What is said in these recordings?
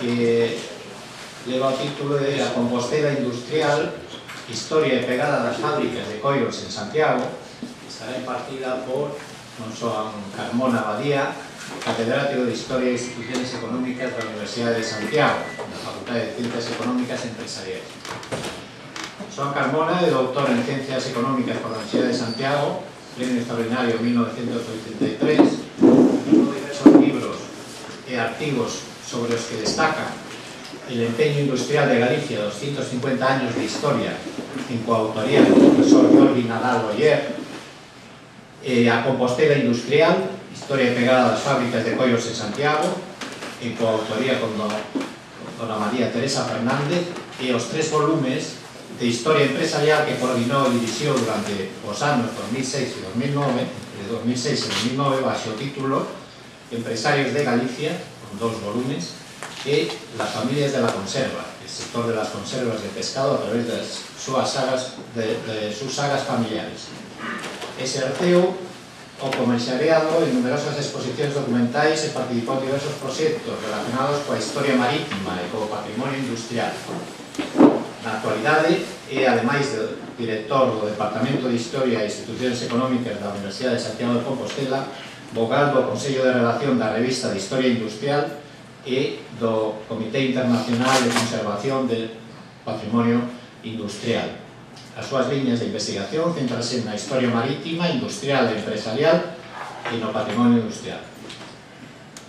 que leva o título de A Compostela Industrial, Historia e Pegada das Fábricas de Coiros en Santiago. Estará impartida por Joan Carmona Badía, catedrático de Historia e Instituciones Económicas da Universidade de Santiago, da Facultade de Ciencias Económicas e Empresariais. Joan Carmona é doutor en Ciencias Económicas por la Universidade de Santiago, premio extraordinario 1983, publicou diversos libros e artigos sobre os que destaca el empeño industrial de Galicia, 250 años de historia, en coautoría do profesor Jordi Nadal Oller, A Compostela Industrial, Historia e Pegada das Fábricas de Coiros en Santiago, en coautoría con dona María Teresa Fernández, e os 3 volumes de Historia Empresarial que coordinou e dirixiu durante os anos 2006 e 2009, de 2006 e 2009, baixo o título Empresarios de Galicia, con 2 volumes, e Las familias de la conserva, el sector de las conservas de pescado a través de sus sagas familiares. Exerceu o comerciariado en numerosas exposicións documentais e participou en diversos proxectos relacionados coa historia marítima e co patrimonio industrial. Na actualidade é, ademais de director do Departamento de Historia e Institucións Económicas da Universidade de Santiago de Compostela, vogal do Consello de Redacción da Revista de Historia Industrial e do Comité Internacional de Conservación del Patrimonio Industrial. As súas liñas de investigación centrase na historia marítima, industrial e empresarial e no patrimonio industrial.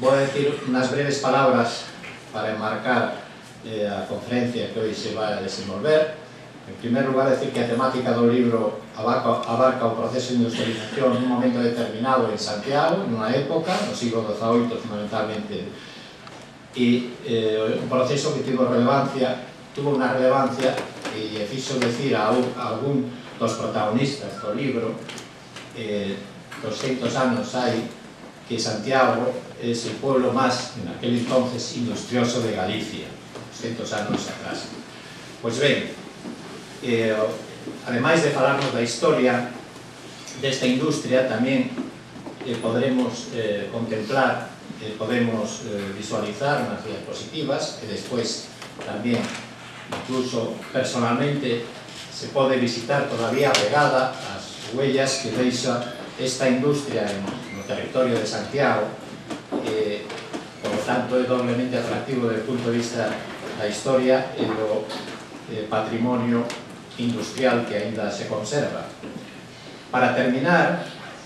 Vou decir unas breves palabras para enmarcar a conferencia que hoxe se vai a desenvolver. En primer lugar, decir que a temática do libro abarca o proceso de industrialización nun momento determinado en Santiago, nunha época, no siglo XVIII fundamentalmente, e un proceso que tuvo unha relevancia e fixo decir a algún dos protagonistas do libro 200 anos hai que Santiago é o pueblo máis, en aquel entonces, industrioso de Galicia, 200 anos atrás. Pois ben, ademais de falarnos da historia desta industria, tamén podremos contemplar, podemos visualizar nas diapositivas, e despois tamén, incluso personalmente, se pode visitar todavía pegada as huellas que deixa esta industria no territorio de Santiago. Por lo tanto, é doblemente atractivo desde o punto de vista da historia e do patrimonio industrial que aínda se conserva. Para terminar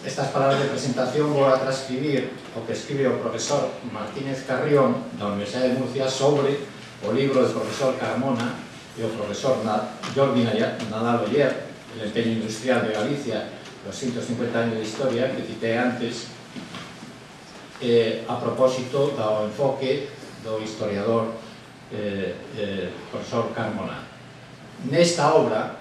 estas palabras de presentación, vou a transcribir o que escribe o profesor Martínez Carrión da Universidade de Murcia sobre o libro do profesor Carmona e o profesor Jordi Nadal Oller, El empeño industrial de Galicia, los 150 años de historia, que citei antes, a propósito do enfoque do historiador profesor Carmona. Nesta obra,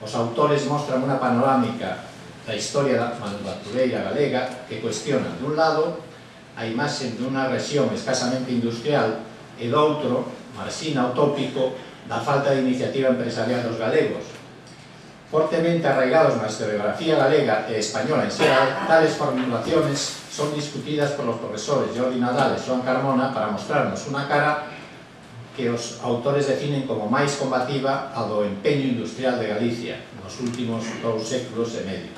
os autores mostran unha panorámica da historia manufactureira galega que cuestiona, dun lado, a imaxe dunha rexión escasamente industrial e do outro, marxina o tópico da falta de iniciativa empresarial dos galegos. Fortemente arraigados na historiografía galega e española en xeral, tales formulaciones son discutidas por los profesores Jordi Nadal e Joan Carmona para mostrarnos unha cara que os autores definen como máis combativa a do empeño industrial de Galicia nos últimos 2 séculos e medio.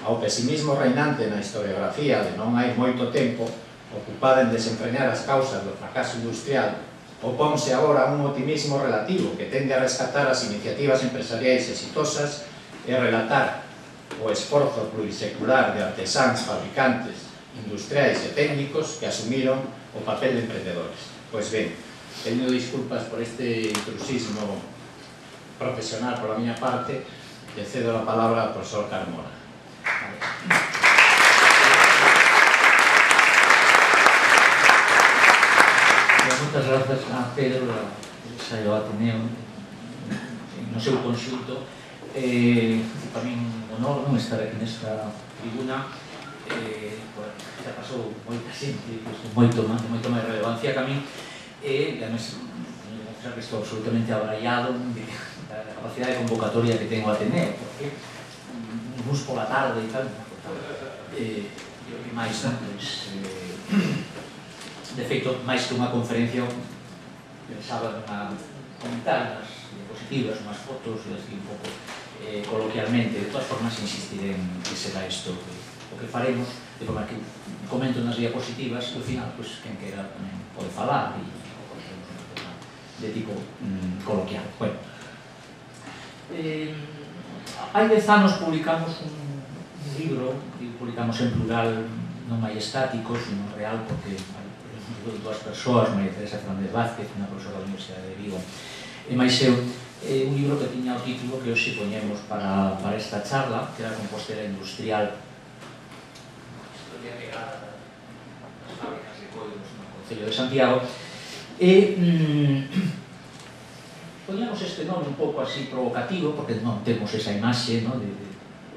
Ao pesimismo reinante na historiografía de non hai moito tempo, ocupada en desentrañar as causas do fracaso industrial, oponse agora un optimismo relativo que tende a rescatar as iniciativas empresariais exitosas e relatar o esforzo plurisecular de artesáns, fabricantes, industriais e técnicos que asumiron o papel de emprendedores. Pois ben, pedindo disculpas por este intrusismo profesional por a miña parte, le cedo a palabra ao profesor Carmona. Moitas grazas a Pedro, a Saio Ateneo, no seu conxunto. Para min un honor non estar aquí nesta tribuna. Xa pasou moita xente, moito máis relevancia que a min, e además que estou absolutamente abraiado da capacidade de convocatoria que tengo a Ateneo, porque un bus pola tarde e tal, e máis, de feito, máis que unha conferencia, pensaba comentar unhas diapositivas, unhas fotos, e así un pouco coloquialmente. De todas formas, insistiré en que será isto o que faremos, de forma que comento nas diapositivas, e ao final, quen queira tamén pode falar, e de tipo coloquial. Bueno, hai 10 anos publicamos un libro, que publicamos en plural, non majestático, sino real, porque dúas persoas, María Teresa Fernández Vázquez, unha profesora da Universidade de Vigo, e máis eu, un libro que tiña o título que hoxe poñemos para esta charla, que era Compostela Industrial, historia pegada das fábricas de coidos no Concello de Santiago, e poñamos este nome un pouco así provocativo, porque non temos esa imaxe de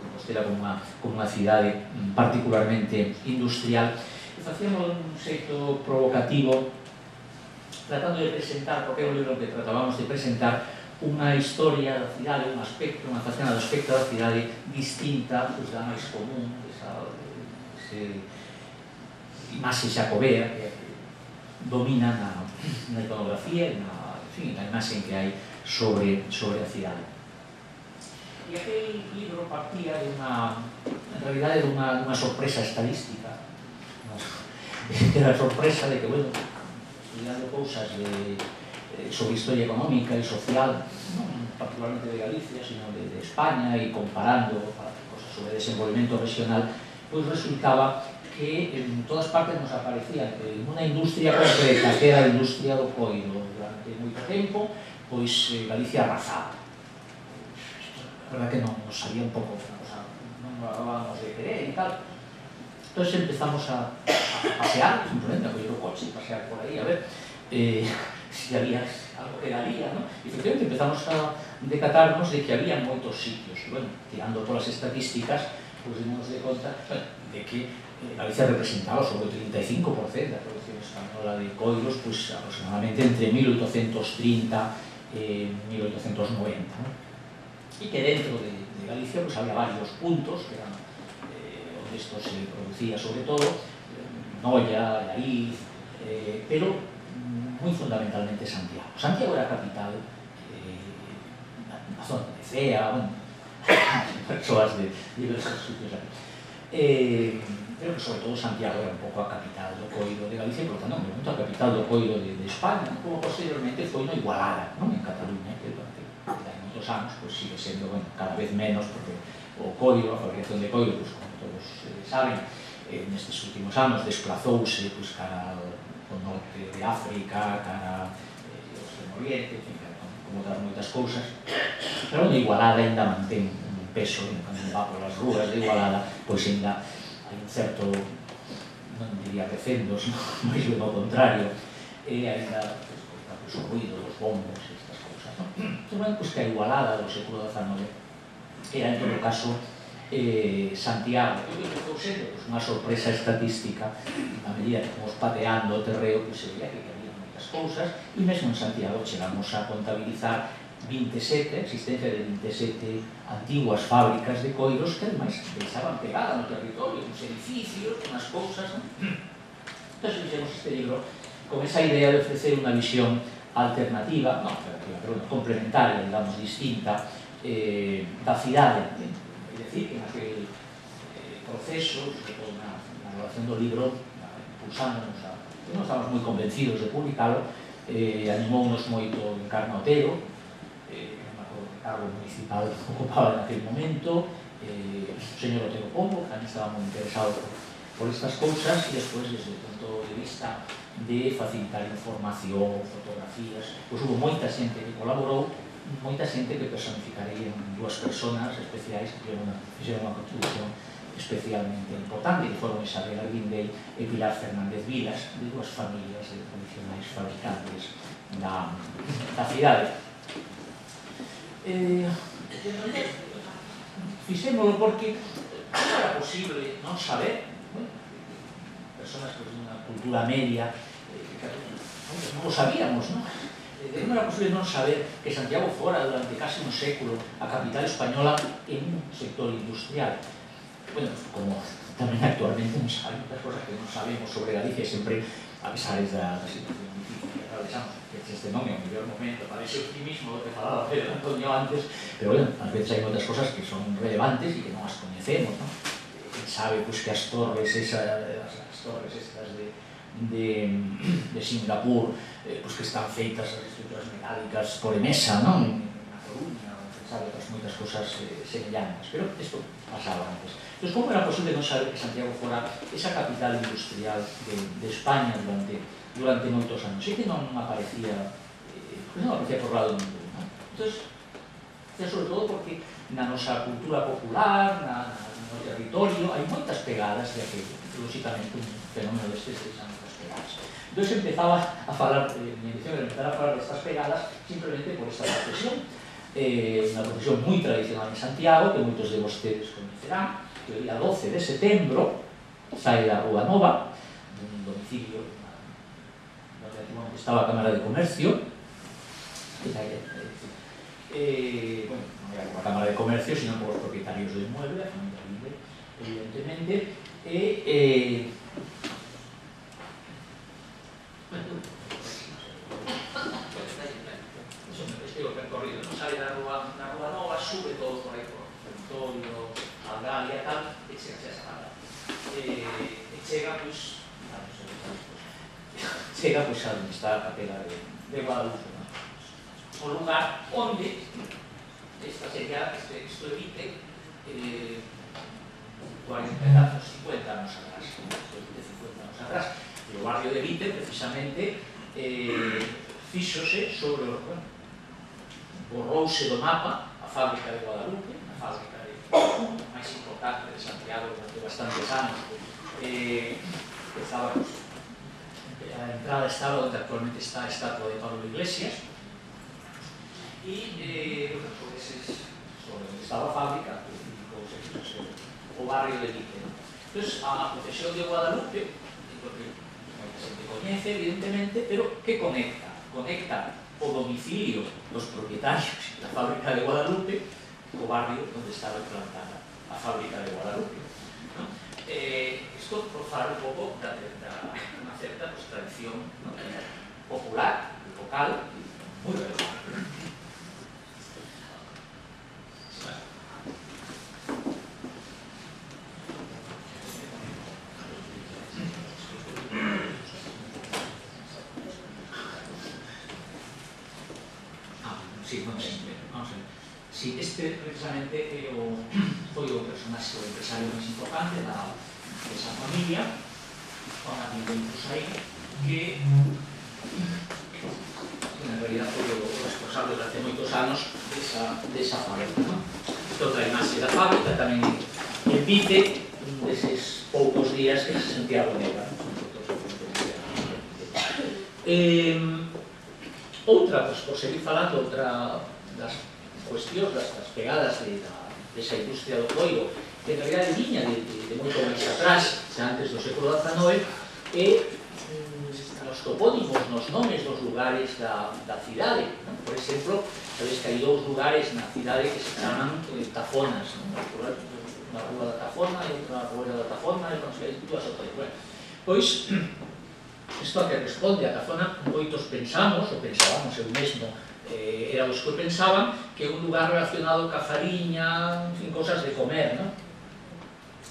Compostela como unha cidade particularmente industrial, e facíamos un xeito provocativo, tratando de presentar, porque é o libro que tratábamos de presentar, unha historia da cidade, un aspecto, unha faceta do aspecto da cidade distinta da máis común, esa imaxe xacobea que domina na iconografía e na imaxe que hai sobre a cidade. E aquel libro partía en realidade dunha sorpresa estadística, era a sorpresa de que, bueno, estudiando cousas sobre historia económica e social, non particularmente de Galicia, sino de España, e comparando cosas sobre desenvolvemento regional, pois resultaba que en todas partes nos aparecía que unha industria concreta, que era a industria do coiro, durante moito tempo, pois Galicia arrasaba. A verdad que non nos sabía un pouco, non nos acabábamos de querer e tal. Entón empezamos a pasear, simplemente a coller o coche, pasear por aí, a ver se había algo que daría, non? E efectivamente empezamos a decatarnos de que había moitos sitios. Bueno, tirando todas as estadísticas, pois dimos de conta de que Galicia representaba sobre o 35% da producción española de coiros, pois aproximadamente entre 1830 e 1890, non? E que dentro de Galicia pois había varios puntos que eran onde isto se producía sobre todo, Noia, Allariz, pero moi fundamentalmente Santiago. Santiago era a capital na zona de Cea, bueno, persoas de diversos sitios aquí. Pero que sobre todo Santiago era un pouco a capital do coiro de Galicia, por tanto, non a capital do coiro de España, como posteriormente foi no Igualada, non? En Cataluña, que durante moitos anos sigue sendo, bueno, cada vez menos, porque o coiro, a fabricación de coiro, como todos saben, nestes últimos anos desplazouse cara ao norte de África, cara ao Extremo Oriente, como das moitas cousas, pero no Igualada ainda mantén un peso, cando va polas rúas de Igualada, pois ainda hai un certo, non diría recendos, máis ben ao contrario, e ainda o ruido dos bombos e estas cousas. Entón, pois que a Igualada do século XIX era, en todo caso, Santiago. Eu creo que foi sendo unha sorpresa estatística, a medida que fomos pateando o terreo, se veía que había moitas cousas, e mesmo en Santiago chegamos a contabilizar 27, existencia de 27 antiguas fábricas de coiros que, ademais, deixaban pegada no territorio, uns edificios, unhas cousas. Entón, fixemos este libro con esa idea de ofrecer unha visión alternativa, pero complementaria, digamos, distinta, da cidade. É dicir, que en aquel proceso, na elaboración do libro, impulsándonos non estábamos moi convencidos de publicalo, animounos moito Encarna Otero, non me acordo que cargo municipal ocupaba en aquel momento, o señor Otero Pombo, que tamén estaba moi interesado por estas cousas, e despois, desde o punto de vista de facilitar información, fotografías, pois hubo moita xente que colaborou, moita xente que personificarei en dúas personas especiais que fixeron unha contribución especialmente importante, que foron Isabel Arguindei e Pilar Fernández Vilas, de dúas familias de tradicionais fabricantes da cidade. Fixémolo porque non era posible non saber, personas de unha cultura media, non o sabíamos, non? Non era posible non saber que Santiago fora durante casi un século a capital española en un sector industrial. Bueno, como tamén actualmente non sabemos das cosas que non sabemos sobre Galicia, sempre, a pesar da situación difícil que atravesamos, que se este non é o mellor momento para ese optimismo do que falaba Pedro Antonio antes, pero bueno, ás veces hai moitas cosas que son relevantes e que non as coñecemos, non? Sabe pues, que as torres estas de Singapur pues, que están feitas as estruturas metálicas por Emesa, non? Na Coruña, sabe, pues, moitas cosas semellantes, pero isto pasaba antes. Entón, como era posible non saber que Santiago fora esa capital industrial de España durante moitos anos? E que non aparecía por lado ningún, non? Entón, sobre todo porque na nosa cultura popular, no territorio, hai moitas pegadas de aquello, lógicamente un fenómeno destes deixan moitas pegadas. Entón, empezaba a falar, mi intención era empezar a falar destas pegadas simplemente por esta procesión, unha procesión moi tradicional en Santiago, que moitos de vostedes coñecerán, que o día 12 de setembro sai da Rúa Nova, dun domicilio onde antigamente estaba a Cámara de Comercio, bueno, non era como a Cámara de Comercio, sino por os propietarios do inmueble, a familia Vide, evidentemente, o percorrido, non sale da Rúa Nova, sube todo por aí, por Antonio, Algalia e tal, e chega a esa banda. E chega, pois, a onde está a capela de Guadalupe, o lugar onde esta sería, isto evite 40 anos, 50 anos atrás, e o barrio de Vite, precisamente, fíxose sobre o borrouse do mapa a fábrica de Guadalupe, a fábrica máis importante de Santiago durante bastantes anos. A entrada estaba onde actualmente está a estatua de Pablo Iglesias e sobre onde estaba a fábrica o barrio de Vite. Entón, a procesión de Guadalupe, porque moita xente coñece, evidentemente, pero que conecta o domicilio dos propietarios da fábrica de Guadalupe co barrio onde estaba implantada a fábrica de Guadalupe. Isto por falar un pouco unha certa tradición popular, local, moi relevante. Sí, este precisamente foi o personaxe, o empresario máis importante desa familia, con a Vinicius aí, que en realidad foi o responsable durante moitos anos desa fábrica. Toda a imaxe da fábrica tamén en Vite, un deses poucos días que se sentía bonita. Outra, por seguir falando, outra das cuestións, das pegadas desa industria do coiro, que en realidad viña de moito máis atrás, xa antes do século XIX, e nos topónimos, nos nomes dos lugares da cidade. Por exemplo, sabes que hai dous lugares na cidade que se chaman tafonas, unha rúa da Tafona e outra rúa da Tafona, e non sei, dúas ou tres. Pois, isto a que responde a Tafona, moitos pensamos, ou pensábamos eu mesmo, era os que pensaban que é un lugar relacionado ca fariña, en fin, cosas de comer, non?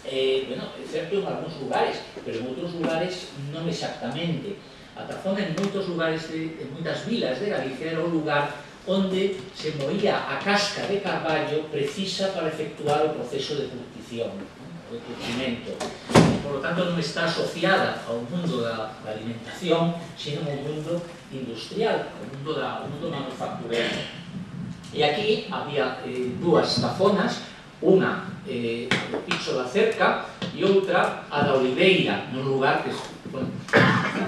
Bueno, é certo en algúns lugares, pero en outros lugares non exactamente. A Tafona en moitos lugares, en moitas vilas de Galicia, era un lugar onde se moía a casca de carballo precisa para efectuar o proceso de curtición, o de curtimento. Por lo tanto, non está asociada ao mundo da alimentación, sino ao mundo industrial, ao mundo manufacturero. E aquí había dúas tafonas, unha do Picho da Cerca e outra a da Oliveira, nun lugar que, bueno,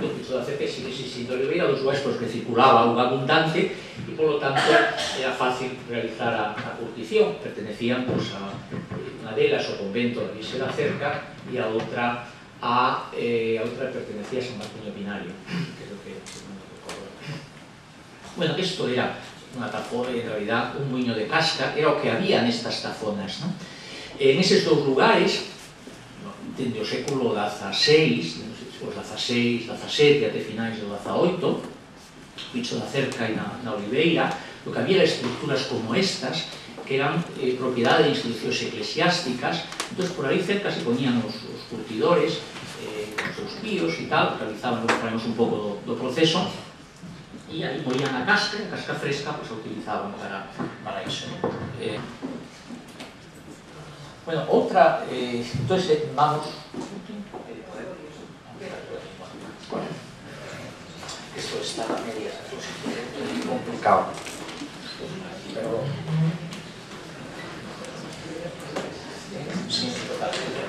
do Picho da Cerca sigue existindo Oliveira, dos lugares que circulaba auga abundante e, polo tanto, era fácil realizar a curtición. Pertenecían a unha delas ao convento da Virxe da Cerca e a outra pertenecía a San Martiño Pinario, que é o que non me recordo. Bueno, isto era unha tafona, en realidad, un muiño de casca, era o que había nestas tafonas, non? En eses dous lugares, dende o século XVI, os XVI, XVII até finais do XVIII, Picho da Cerca e na Oliveira, o que había estructuras como estas, que eran propiedade de institucións eclesiásticas. Entón, por aí cerca se poñían os curtidores, os seus píos e tal, realizaban, faremos un pouco do proceso, e aí moían a casca fresca, pois a utilizaban para iso. Bueno, outra, entón, vamos... Esto está a media, es complicado. Pero... Sí, totalmente.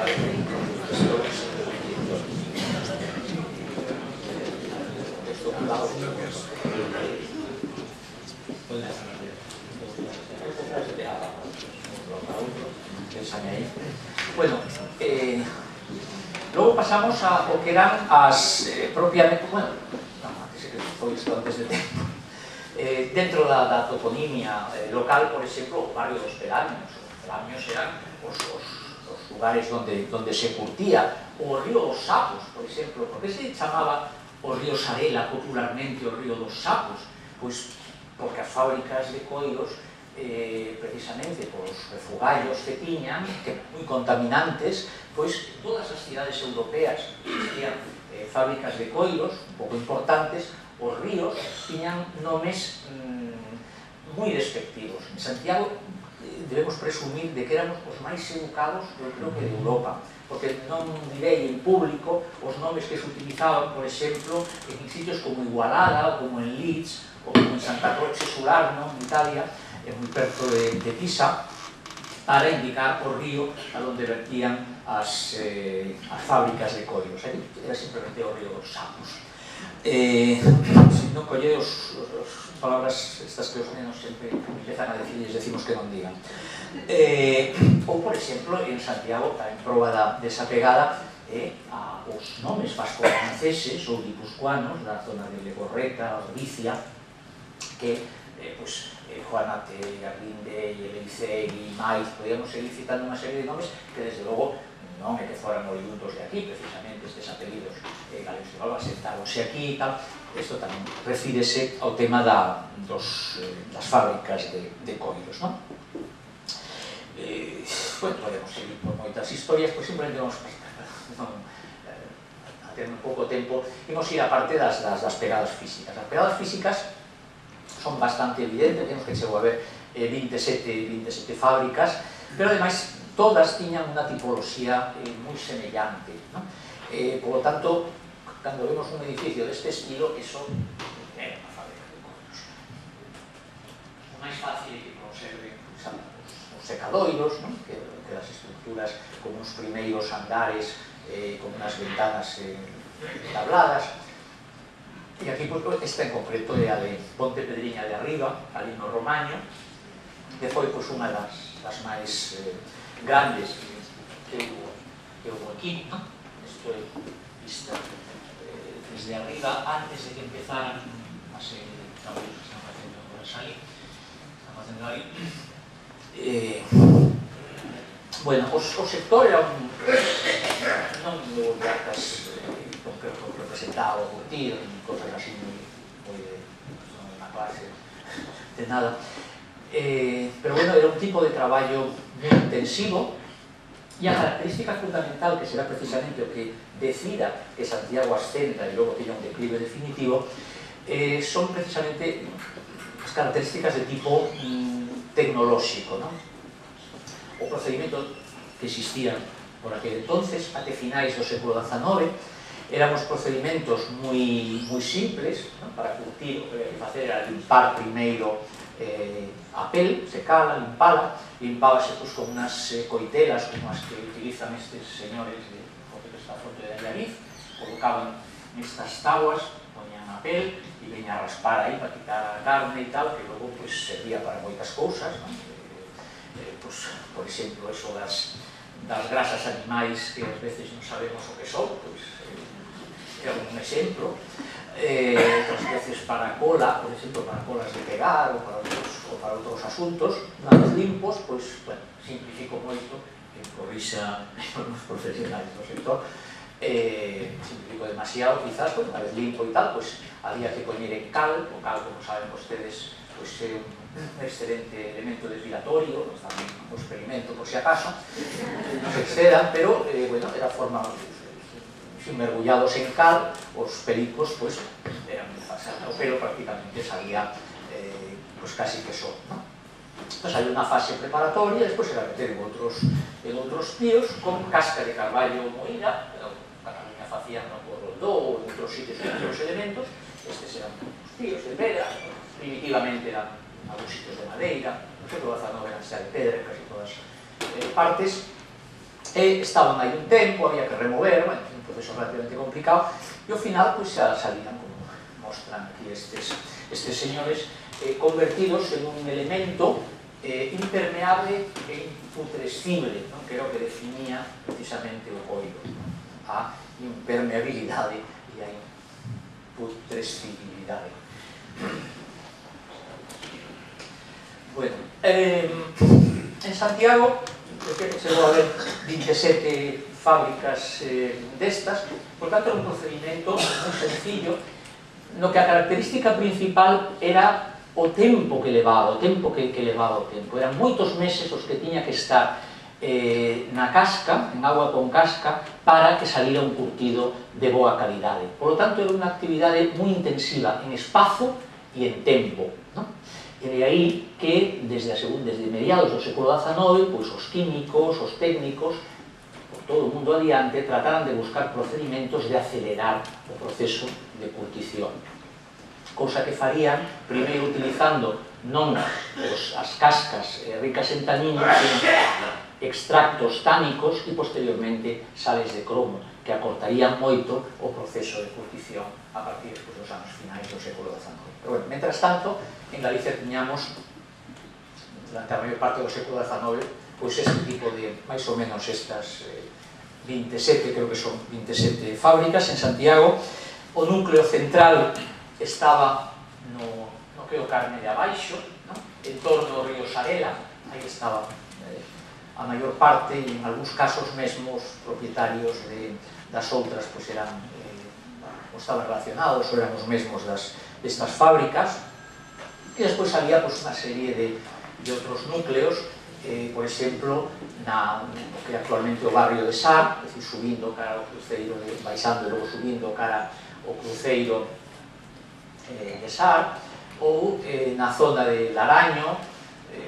Bueno, luego pasamos a o que eran as propiamente, bueno, antes que foi isto antes de tempo, dentro da toponimia local, por exemplo, o barrio dos Pelamios. Os Pelamios eran os lugares donde se curtía, o río dos Sapos, por exemplo. Por que se chamaba o río Sarela popularmente o río dos Sapos? Pois porque as fábricas de coiros, precisamente polos refugallos que tiñan, que moi contaminantes, pois todas as cidades europeas existían fábricas de coiros un pouco importantes. Os ríos tiñan nomes moi despectivos. En Santiago debemos presumir de que éramos os máis educados, eu creo que de Europa, porque non direi en público os nomes que se utilizaban, por exemplo, en sitios como Igualada, ou como en Leeds, ou como en Santa Croce Sularno, en Italia, moi perto de Pisa, para indicar o río a onde vertían as fábricas de coiros. Era simplemente o río dos Sapos. Se non colle as palabras estas que os nenos sempre empezan a decir, decimos que non digan. Ou, por exemplo, en Santiago, en proba desa pegada, os nomes vasco-franceses ou guipuzcoanos da zona de Legorreta, Ordicia, que Juanate, Garlinde, Eleizegui, Maiz, podíamos seguir citando unha serie de nomes que, desde logo, non é que foran oriundos de aquí, precisamente estes apelidos galegos de Balba sentáronse aquí e tal. Isto tamén refírese ao tema das fábricas de coiros, non? Bueno, podemos seguir por moitas historias, pois simplemente vamos a ter un pouco tempo. Imos ir a parte das pegadas físicas. As pegadas físicas son bastante evidentes, temos que chegou a ver 27 fábricas, pero ademais todas tiñan unha tipoloxía moi semellante. Por lo tanto, cando vemos un edificio deste estilo, eso é unha fábrica de coiros. O máis fácil é que conserven os secadoiros, que as estructuras con uns primeiros andares con unhas ventanas tabladas. E aquí, esta en concreto é a de Ponte Pedriña de Arriba, ali no Romaño, que foi unha das máis grandes que houve aquí. Isto é vista desde arriba, antes de que empezaran a ser traballos que están facendo agora aí. Bueno, o sector era non de arcas representado o curtido, cosas así moi de unha clase de nada, pero bueno, era un tipo de traballo moi intensivo. E a característica fundamental, que será precisamente o que decida que Santiago ascenda e logo teña un declive definitivo, son precisamente as características de tipo tecnolóxico. O procedimento que existía por aquel entonces, até finais do século XIX, eran os procedimentos moi simples. Para curtir, o que había que facer era limpar primeiro a pel, secala, limpábase con unhas coitelas como as que utilizan estes señores que está a fonte de Allariz, colocaban estas tabuas, poñían a pel e veña a raspar aí para quitar a carne e tal, que logo servía para moitas cousas. Por exemplo, eso das grasas animais que ás veces non sabemos o que son, é un exemplo. Outras veces para cola, por exemplo, para colas de pegar ou para outros asuntos. Unha vez limpos, simplifico moito, improvisan os profesionais do sector, simplifico demasiado quizás, pues una vez limpo y tal, pues había que poner en cal, o cal, como saben ustedes, pues un excelente elemento depilatorio, tamén un experimento por si acaso, non se excedan, pero bueno, era forma, mergullados en cal, os pelicos pues eran o pelo prácticamente salía pues casi que só, ¿no? Entonces hay una fase preparatoria, después se la meter en otros píos con casca de carballo moída, Cataluña facían por Roldó ou en outros sitios con otros elementos, estes eran os píos de pedra, primitivamente eran algúns sitios de madeira, non sei que Bazanova eran xa de pedra en casi todas partes, e estaban aí un tempo, había que remover, bueno, un proceso relativamente complicado, e ao final pues xa salían, como mostran aquí estes señores, convertidos en un elemento impermeable e imputrescible, non? Que era o que definía precisamente o coiro, a impermeabilidade e a imputrescibilidade. Bueno, en Santiago chegou a haber 27 fábricas destas, por tanto era un procedimento moi sencillo, no que a característica principal era o tempo que levaba, o tempo. Eran moitos meses os que tiña que estar na casca, en agua con casca, para que salira un curtido de boa calidade. Por lo tanto, era unha actividade moi intensiva en espazo e en tempo, ¿no? E de aí que, desde mediados do século XIX, pois os químicos, os técnicos, por todo o mundo adiante, trataran de buscar procedimentos de acelerar o proceso de curtición. Cousa que farían, primeiro utilizando non as cascas ricas en taninos, sino extractos tánicos e posteriormente sales de cromo, que acortarían moito o proceso de curtición a partir dos anos finais do século XIX. Pero bueno, mentras tanto, en Galicia tiñamos, durante a maior parte do século XIX, pois este tipo de, máis ou menos estas 27, creo que son 27 fábricas en Santiago. O núcleo central estaba no que o Carme de abaixo, en torno ao río Sarela, aí estaba a maior parte, e en algúns casos mesmo os propietarios das outras eran, ou estaban relacionados, ou eran os mesmos destas fábricas, e despois había unha serie de outros núcleos, por exemplo, no que actualmente o barrio de Sar, é dicir, subindo cara ao cruceiro, baixando e logo subindo cara ao cruceiro de Sar, ou na zona de Laraño,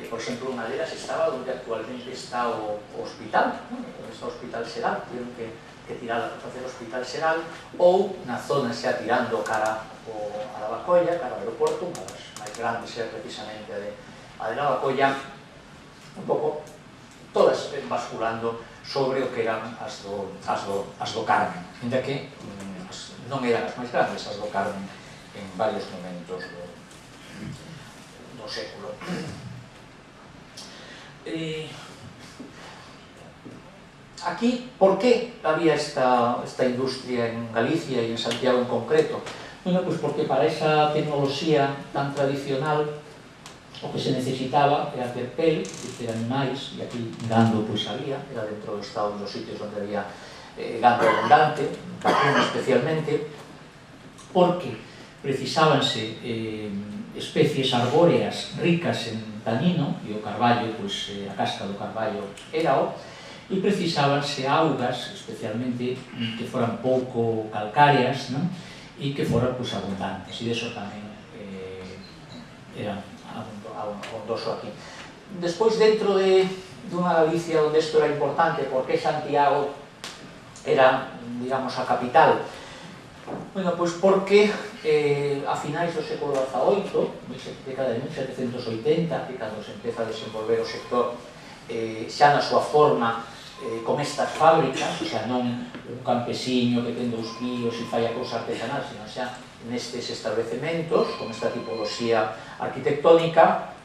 por exemplo, unha delas estaba onde actualmente está o hospital, onde está o Hospital Xeral, tiveron que tirar para facer o Hospital Xeral, ou na zona xa tirando cara a Lavacolla, cara ao aeroporto, unha das máis grandes era precisamente a de Lavacolla, un pouco todas basculando sobre o que eran as do Carmen, ainda que non eran as máis grandes as do Carmen en varios momentos do século. Aquí, por que había esta industria en Galicia e en Santiago en concreto? Bueno, pues porque para esa tecnoloxía tan tradicional o que se necesitaba era ter pel, ter animais, e aquí gando pois había, era dentro do estado dos sitios onde había gando abundante, vacuno especialmente, porque precisábanse especies arbóreas ricas en tanino, e o carballo, pois a casca do carballo era e precisábanse augas, especialmente que foran pouco calcáreas, non? E que foran pois abundantes, e deso tamén era abundoso aquí. Despois, dentro dunha Galicia onde isto era importante, porque Santiago era, digamos, a capital. Bueno, pois porque a finais do século XVIII, década de 1780, que cando se empeza a desenvolver o sector xa na súa forma con estas fábricas, o sea, non un campesiño que ten 2 píos e fai a cousa artesanal, sino xa nestes establecementos, con esta tipoloxía arquitectónica,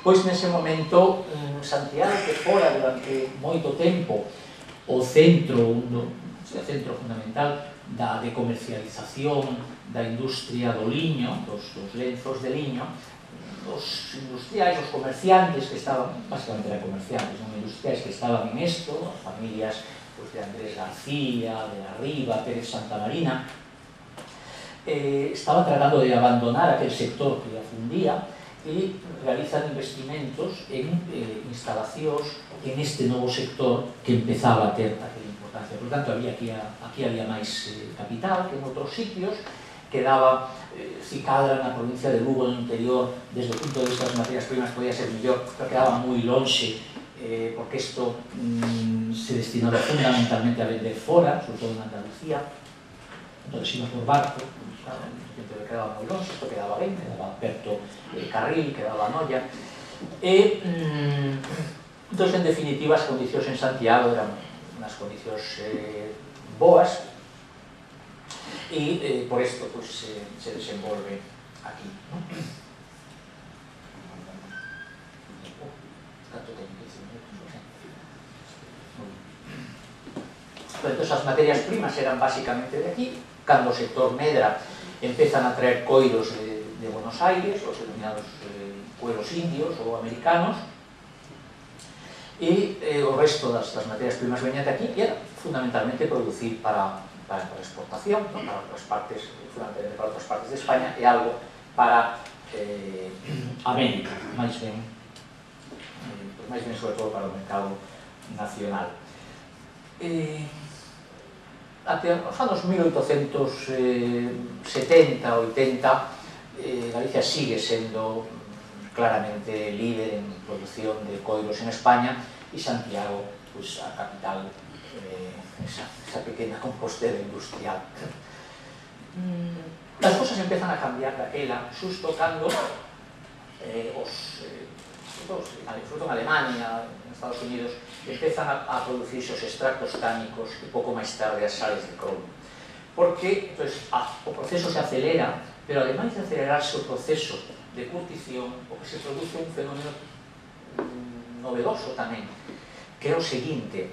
pois nese momento Santiago, que fora durante moito tempo o centro fundamental de comercialización da industria do liño, dos lenzos de liño, os industriais, os comerciantes que estaban, básicamente eran comerciantes, non industriais que estaban en isto, as familias pues, de Andrés García, de Arriba, Pérez Santamarina, estaba tratando de abandonar aquel sector que afundía e realizan investimentos en instalacións en este novo sector que empezaba a ter aquela importancia. Por tanto, aquí había máis capital que en outros sitios, quedaba Cicadra na provincia de Lugo, no interior, desde o punto de vista das materias primas podía ser mellor, pero quedaba moi lonxe, porque isto se destinaba fundamentalmente a vender fora, sobre todo en Andalucía, entonces iba por barco, quedaba moi longe, isto quedaba ben, quedaba perto Carril, quedaba Noia, e entón, en definitiva, as condicións en Santiago eran unhas condicións boas, e por isto se desenvolve aquí. Entón, as materias primas eran basicamente de aquí. Cando o sector medra, empezan a traer coiros de Buenos Aires, os denominados cueros indios ou americanos, e o resto das materias primas venían de aquí, e era fundamentalmente producir para exportación, para outras partes, fundamentalmente para outras partes de España, e algo para América, máis ben sobre todo para o mercado nacional. Até os anos 1870-80, Galicia sigue sendo claramente líder en produción de coiros en España, e Santiago, a capital, esa pequena Compostela industrial. As cosas empezan a cambiar daquela, xusto cando sobre todo en Alemania, en Estados Unidos, empezan a producirse os extractos tánicos e pouco máis tarde as sales de cromo. Porque o proceso se acelera, pero ademais de acelerarse o proceso de curtición, o que se produce un fenómeno novedoso tamén, que é o seguinte: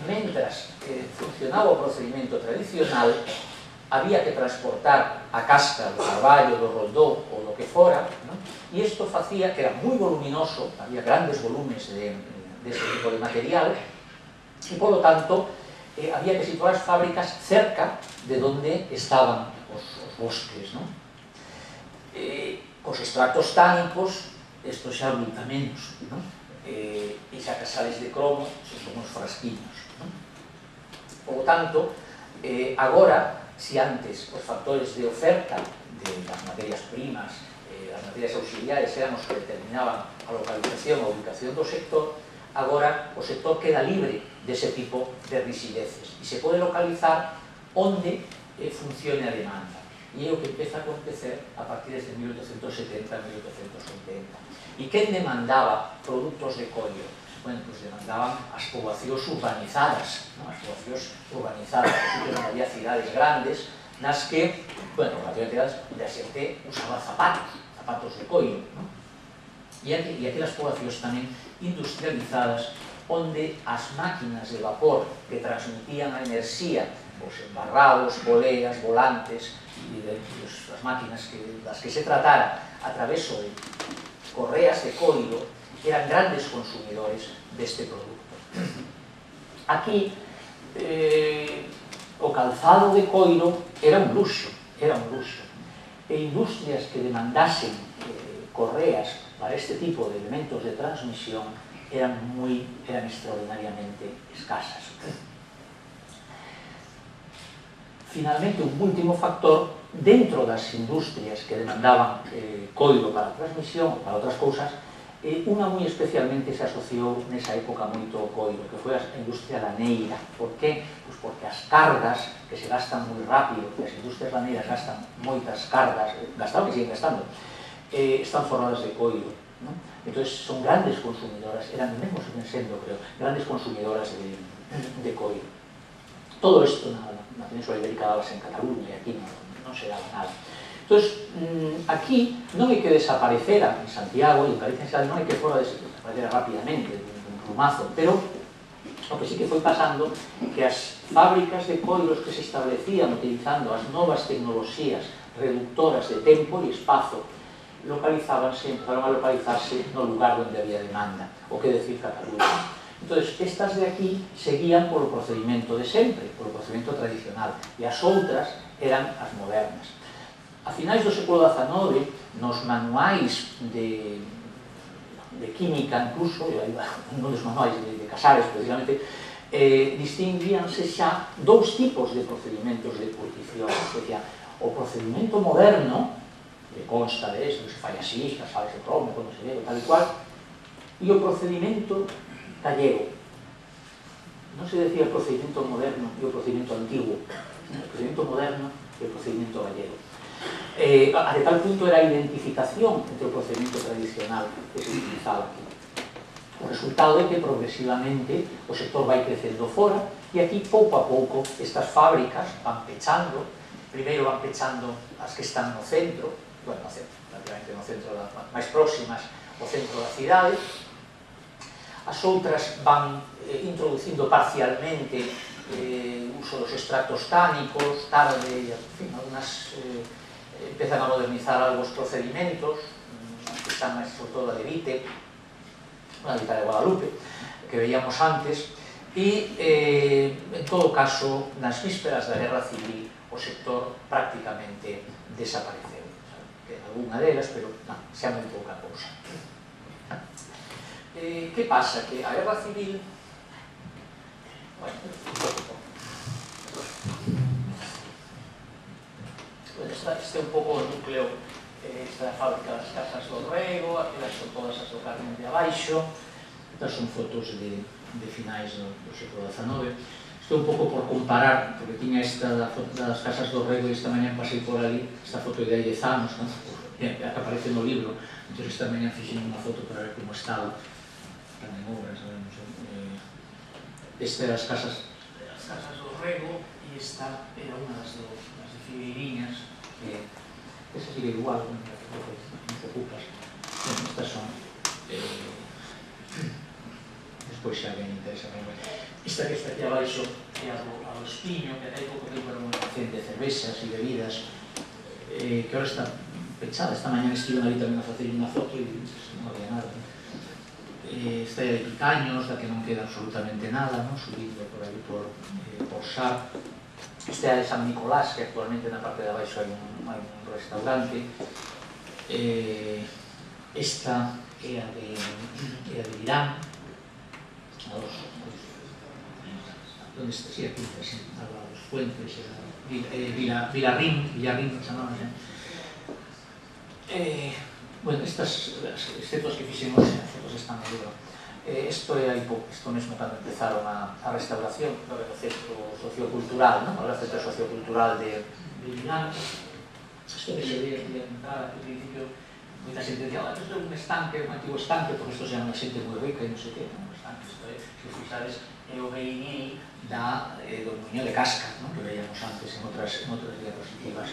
mentras funcionaba o procedimento tradicional, había que transportar a casca do carballo, do roldó ou do que fora, e isto facía que era moi voluminoso, había grandes volumes deste tipo de material, e polo tanto había que situar as fábricas cerca de onde estaban os bosques. Os extractos tánicos, isto xa aumenta menos, e xa que sales de cromo son uns frasquiños. Por tanto, agora, se antes os factores de oferta das materias primas, as materias auxiliares eran os que determinaban a localización, a ubicación do sector, agora o sector queda libre dese tipo de risideces e se pode localizar onde funcione a demanda. E é o que empeza a acontecer a partir de 1870-1880. E quen demandaba produtos de coiro? Bueno, pues demandaban as poboacións urbanizadas, as poboacións urbanizadas, onde había cidades grandes, nas que, bueno, relativamente grandes, onde a xente usaba zapatos de coiro, e aquelas poboacións tamén industrializadas, onde as máquinas de vapor que transmitían a enerxía, os embarrados, boleas, volantes, e as máquinas das que se tratara a través de correas de coiro, eran grandes consumidores deste produto. Aquí, o calzado de coiro era un luxo, e industrias que demandasen correas para este tipo de elementos de transmisión eran extraordinariamente escasas. Finalmente, un último factor, dentro das industrias que demandaban coiro para a transmisión ou para outras cousas, unha moi especialmente se asociou nesa época moito ao coiro, que foi a industria laneira. Por que? Pois porque as cargas, que se gastan moi rápido, que as industrias laneiras gastan moitas cargas, gastaban e siguen gastando, están forradas de coiro. Entón, son grandes consumidoras, eran mesmo siguen sendo, creo, grandes consumidoras de coiro. Todo isto na Península Ibérica dábase en Cataluña, e aquí non se daba nada. Entón, aquí non hai que desaparecer en Santiago e en Galicia en xeral, non hai que fora desaparecer rapidamente dun plumazo, pero o que sí que foi pasando que as fábricas de coiros que se establecían utilizando as novas tecnoloxías reductoras de tempo e espazo empezaron a localizarse no lugar onde había demanda, o que decir Cataluña. Entón, estas de aquí seguían polo procedimento de sempre, polo procedimento tradicional, e as outras eran as modernas. A finais do século XIX, nos manuais de química, incluso, non dos manuais de Casares, precisamente, distinguíanse xa dous tipos de procedimentos de purificación. O procedimento moderno, que consta de esto, que se fai así, as sales de cromo, non se ve, tal e cual, e o procedimento gallego. Non se decía o procedimento moderno e o procedimento antiguo, o procedimento moderno e o procedimento gallego. A de tal punto era a identificación entre o procedimento tradicional que se utilizaba aquí. O resultado é que progresivamente o sector vai crecendo fora e aquí pouco a pouco estas fábricas van pechando. Primeiro van pechando as que están no centro, bueno, no centro, prácticamente no centro, máis próximas ao centro da cidade. As outras van introducindo parcialmente uso dos extractos tánicos, tarde, en fin, algunas empezan a modernizar algo os procedimentos, que están máis sobre todo a de Vite, a de Guadalupe, que veíamos antes, e, en todo caso, nas vísperas da Guerra Civil, o sector prácticamente desapareceu. Alguna delas, pero non, xa moi pouca cousa. Que pasa? Que a Guerra Civil... Bueno, este é un pouco o núcleo, esta fábrica das Casas do Rego, aquelas son todas as do Carmen de Abaixo, estas son fotos de finais do século XIX. Estou un pouco por comparar, porque tiña esta das Casas do Rego e esta mañá pasei por ali, esta foto de 10 anos, que aparece no libro, entón esta mañá fixen unha foto para ver como estaba, están en obras, esta das Casas do Rego e esta era unha das de Figueiriñas, esa sigue igual, non te ocupas. Estas son... Despois xa alguén interesa para ver. Esta que está aquí abaixo é a do Espiño, que hai pouco tempo era unha almacén de cervexas e bebidas, que ahora está pechada. Esta mañá estiven ali tamén a facer unha foto e non había nada. Esta é de Picaños, da que non queda absolutamente nada, subindo por aí por Sar. Esta é a de San Nicolás, que actualmente na parte de abaixo hai un restaurante. Esta é a de Virán, onde está, sí, aquí, a los Fuentes, Vilarrín, chamamos. Bueno, estas, excepto as que fixemos, as fotos están no libro. Isto é aí pouco, isto mesmo cando empezaron a restauración do centro sociocultural, o centro sociocultural de Virán. Isto que se ve de entrada, ao principio, moita xente dicía, isto é un estanque, un antigo estanque, porque isto xa é unha xente moi rica e non sei que, un estanque, isto é, se fixades, é o Beinei do Muño de Casca, que veíamos antes en outras diapositivas.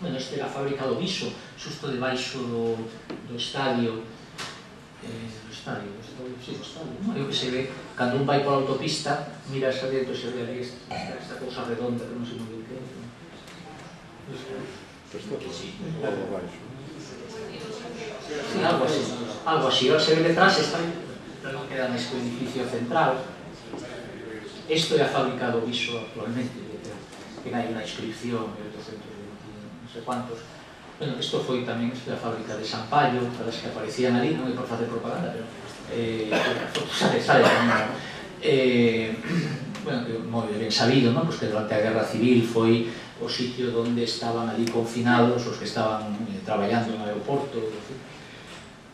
Bueno, esta é a fábrica do Viso, xusto debaixo do estadio, é o que se ve, cando un vai pola autopista, mira xa dentro e se ve ali esta cousa redonda, que non sei moi ben que é. Sí, algo así, ahora se ve detrás, non queda máis que o edificio central. Isto é a fábrica do Viso actualmente, que hai unha inscripción de 820 non sei cuantos. Bueno, isto foi tamén a fábrica de San Pallo, para as que aparecían ali, non é por facer propaganda, pero sale tamén. Bueno, que moi ben sabido, que durante a Guerra Civil foi o sitio onde estaban ali confinados os que estaban traballando no aeroporto.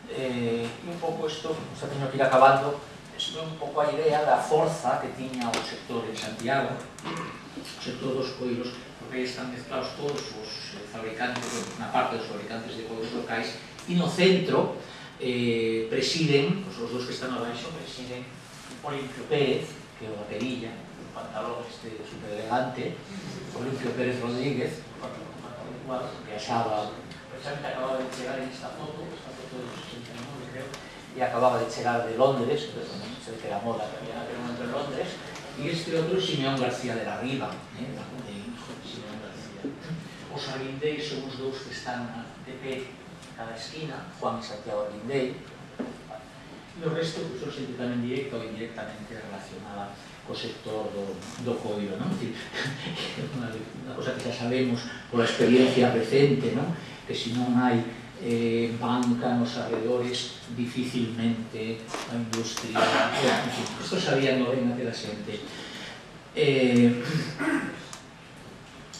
E un pouco isto, xa teño que ir acabando, isto é un pouco a idea da forza que tiña o sector en Santiago, o sector dos coiros, porque aí están mezclados todos os fabricantes, na parte dos fabricantes de coiros locais, e no centro presiden, os dos que están abaixo, presiden Olimpio Pérez, que é o da perilla, un pantalón super elegante, Olimpio Pérez Rodríguez, que achaba, precisamente acababa de chegar en esta foto del 69, creo, e acababa de chegar de Londres, que se ve que era moda que había naquele momento en Londres, e este outro Simeón García de la Riva, Simeón García. Os Arlindeis son os dous que están de pé cada esquina, Juan e Santiago Arlindei, E o resto, pois, xente tamén directa ou indirectamente relacionada co sector do coiro, non? Unha cosa que xa sabemos pola experiencia recente, non? Que se non hai banca nos alrededores, dificilmente a industria... En fin, isto sabíanlo ben naquela xente. E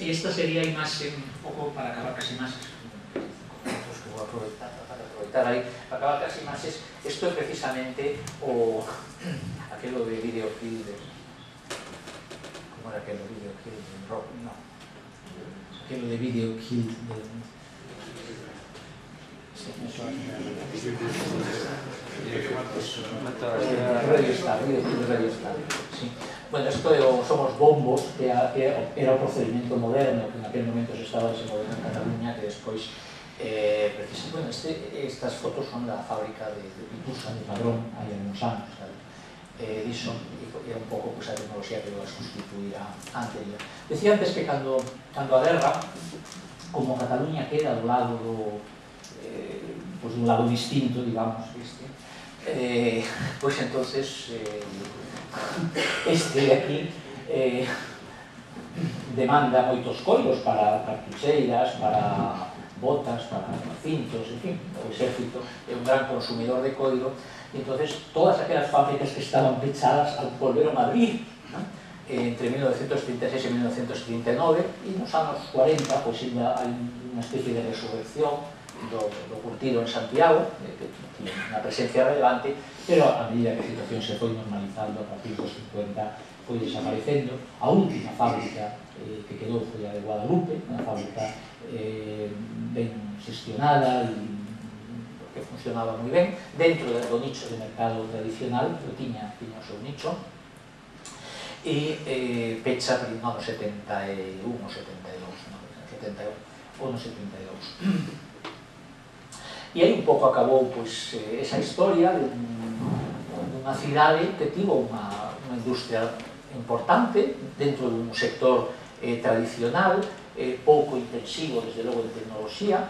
esta sería a imaxe, un pouco para acabar cas imaxes, que vou aproveitar aí, para acabar cas imaxes. Isto é precisamente aquelo de videoclip de... Como era aquelo videoclip de rock? No. Aquelo de videoclip de... Radio Star, sí. Bueno, isto somos bombos, que era o procedimento moderno que en aquel momento se estaba desenvolvendo en Cataluña, que despois bueno, estas fotos son da fábrica de Pitusa, de Padrón, hai uns anos, diso, e é un pouco a tecnoloxía que vai sustituir a anterior. Decía antes que cando a guerra, como Cataluña queda do lado do lado distinto, digamos, pois entonces este de aquí demanda moitos coiros para cartucheiras, para botas, para cintos, en fin, o exército é un gran consumidor de coiro, e entonces todas aquelas fábricas que estaban pechadas volveron a abrir, entre 1936 e 1939, e nos anos 40 pois ainda hai unha especie de resurrección do curtido en Santiago, que tiene unha presencia relevante, pero a medida que a situación se foi normalizando, a partir dos 50 foi desaparecendo. A última fábrica que quedou foi a de Guadalupe, unha fábrica ben xestionada e que funcionaba moi ben, dentro do nicho de mercado tradicional, pero tiña o seu nicho, e pecha no 71 ou 72, ou no 72. E aí un pouco acabou esa historia dunha cidade que tivo unha industria importante dentro dun sector tradicional, pouco intensivo, desde logo, de tecnoloxía,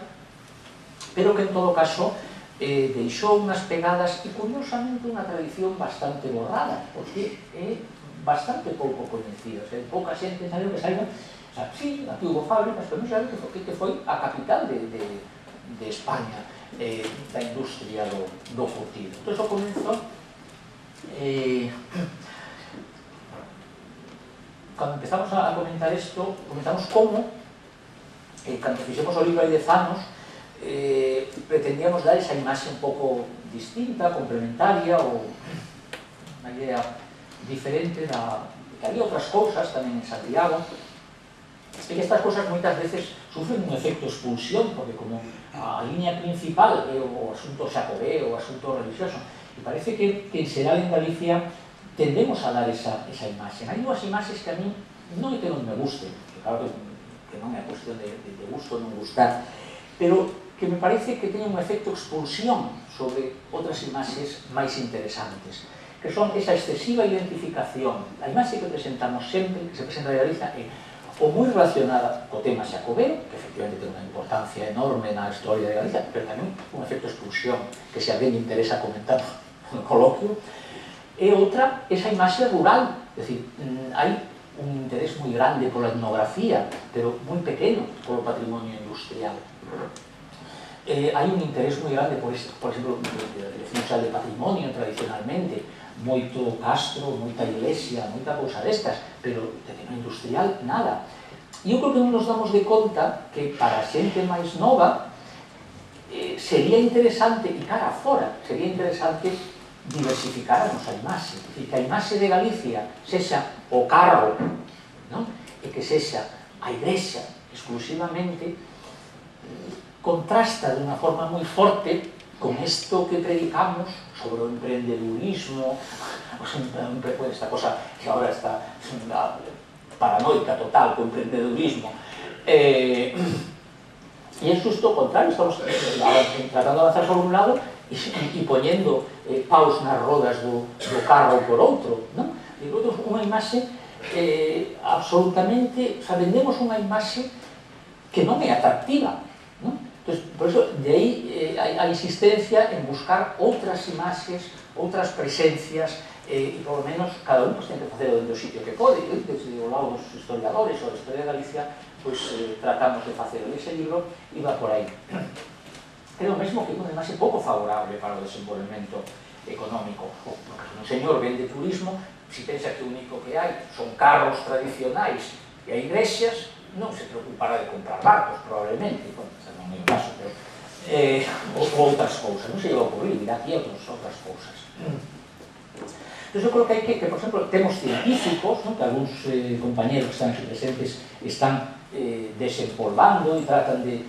pero que en todo caso deixou unhas pegadas e, curiosamente, unha tradición bastante borrada, porque é bastante pouco coñecida. Pouca xente sabe que saiba, sí, aquí hubo fábricas, pero non sabe que foi a capital de España, da industria do curtido. Entón, ao comezo, cando empezamos a comentar isto, comentamos como, cando fixemos o libro hai 10 anos, pretendíamos dar esa imaxe un pouco distinta, complementaria, ou unha idea diferente que había outras cousas tamén en Santiago, e que estas cousas moitas veces sufren un efecto expulsión, porque como a liña principal é o asunto xacobeo, o asunto religioso, e parece que en xeral en Galicia tendemos a dar esa imaxe. Hai dúas imaxes que a mí non é que non me gusten, que claro que non é a cuestión de gusto ou non gustar, pero que me parece que teñen un efecto expulsión sobre outras imaxes máis interesantes, que son esa excesiva identificación. A imaxe que presentamos sempre, que se presenta de Galicia, é ou moi relacionada co tema xacobeo, que efectivamente ten unha importancia enorme na historia de Galicia, pero tamén un efecto expulsión, que se alguén interesa comentar no coloquio, e outra, esa imaxe rural, é dicir, hai un interés moi grande pola etnografía, pero moi pequeno polo patrimonio industrial. Hai un interés moi grande, por exemplo, da Dirección Xeral de Patrimonio, tradicionalmente, moito castro, moita iglesia, moita cousa destas, pero de tema industrial, nada. E eu creo que non nos damos de conta que para a xente máis nova sería interesante, e cara fora, sería interesante diversificar a nosa imaxe. Que a imaxe de Galicia sexa o carro, e que sexa a igrexa exclusivamente, contrasta de unha forma moi forte con isto que predicamos sobre o emprendedurismo, esta cosa que agora está paranoica total co emprendedurismo. E é xusto o contrario, estamos tratando de avanzar por un lado e poñendo paus nas rodas do carro por outro. Unha imaxe absolutamente, vendemos unha imaxe que non é atractiva, Entonces, por eso, de aí a insistencia en buscar outras imaxes, outras presencias, e polo menos cada un ten que facer do sitio que pode. Desde o lado dos historiadores ou da historia de Galicia, tratamos de facer ese libro e va por aí. Creo mesmo que é unha imaxe pouco favorable para o desenvolvemento económico. Porque un señor vende turismo, se pensa que o único que hai son carros tradicionais e hai igrexas, non se preocupará de comprar barcos, probablemente, non é o caso, pero ou outras cousas, non se lle va a ocurrir, dirá aquí outras cousas. Entón, eu creo que por exemplo, temos científicos, que algúns compañeros que están aquí presentes están desempolvando e tratan de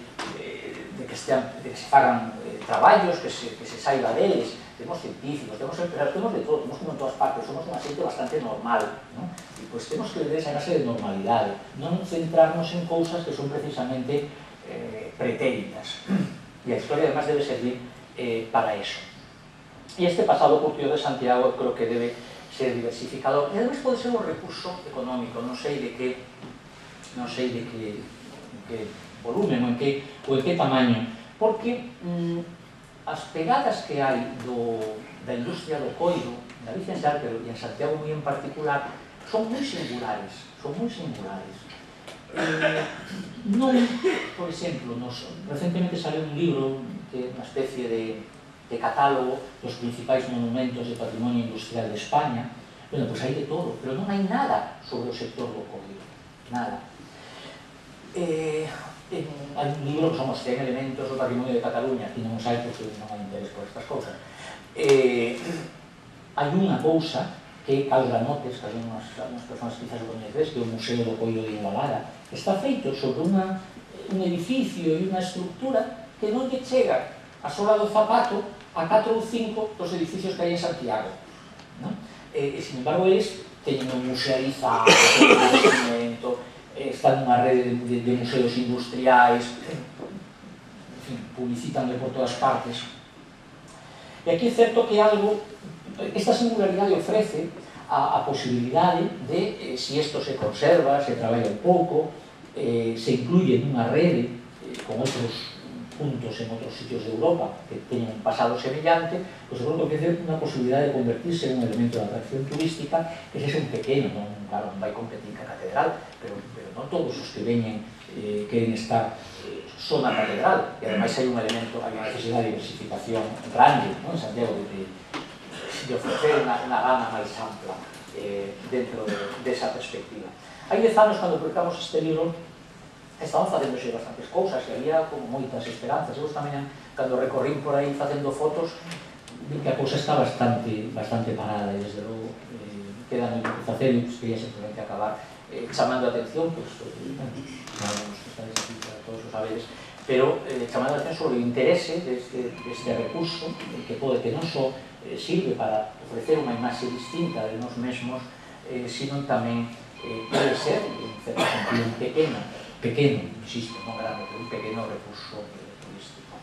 que se fagan traballos, que se saiba deles. Temos científicos, temos empresarios, temos de todo, temos como en todas partes, somos unha xente bastante normal, e pois temos que ver esa clase de normalidade, non centrarnos en cousas que son precisamente pretéritas. E a historia además debe servir para eso. E este pasado curtido de Santiago creo que debe ser diversificador, e además pode ser un recurso económico, non sei de que volumen ou en que tamaño, porque as pegadas que hai da industria do coiro, en Galicia en xeral, pero en Santiago moi en particular, son moi singulares, non, por exemplo, recentemente saliu un libro que é unha especie de catálogo dos principais monumentos de patrimonio industrial de España. Bueno, pois hai de todo, pero non hai nada sobre o sector do coiro, nada. Hai un libro que son os 100 elementos do patrimonio de Cataluña, aquí non os hai porque non hai interés por estas cousas. Hai unha cousa que é Calgranotes, que hai unhas persoas quizás o coñecedes, que é o Museo do Coiro de Igualada, está feito sobre un edificio e unha estructura que non lle chega a sola do zapato a 4 ou 5 dos edificios que hai en Santiago. E, sin embargo, eles teñen un musealizado, un investimento, están nunha rede de museos industriais, en fin, publicitan por todas partes. E aquí é certo que esta singularidade ofrece a posibilidade de, se isto se conserva, se traballa un pouco, se incluye nunha rede con outros puntos en outros sitios de Europa que teñen un pasado semellante, pois seguro que ofrece unha posibilidade de convertirse en un elemento de atracción turística que sexa un pequeno, claro, non vai competir ca catedral, pero non todos os que veñen queren estar só na catedral, e ademais hai un elemento, hai unha necesidade de diversificación grande en Santiago de ofrecer unha gama máis ampla dentro desa perspectiva. Hai 10 anos, cando publicamos este libro, estaban facéndose bastantes cousas e había como moitas esperanzas. Eu tamén, cando recorrín por aí facendo fotos, vi que a cousa está bastante parada e desde logo queda moi que facer e quería simplemente acabar chamando a atención, pois, os que estáis aquí para todos os saberes, pero chamando a atención sobre o interese deste recurso que non só sirve para ofrecer unha imaxe distinta de nós mesmos, sino tamén pode ser, en certo sentido, un pequeno, insisto, non grande, pero un pequeno recurso turístico.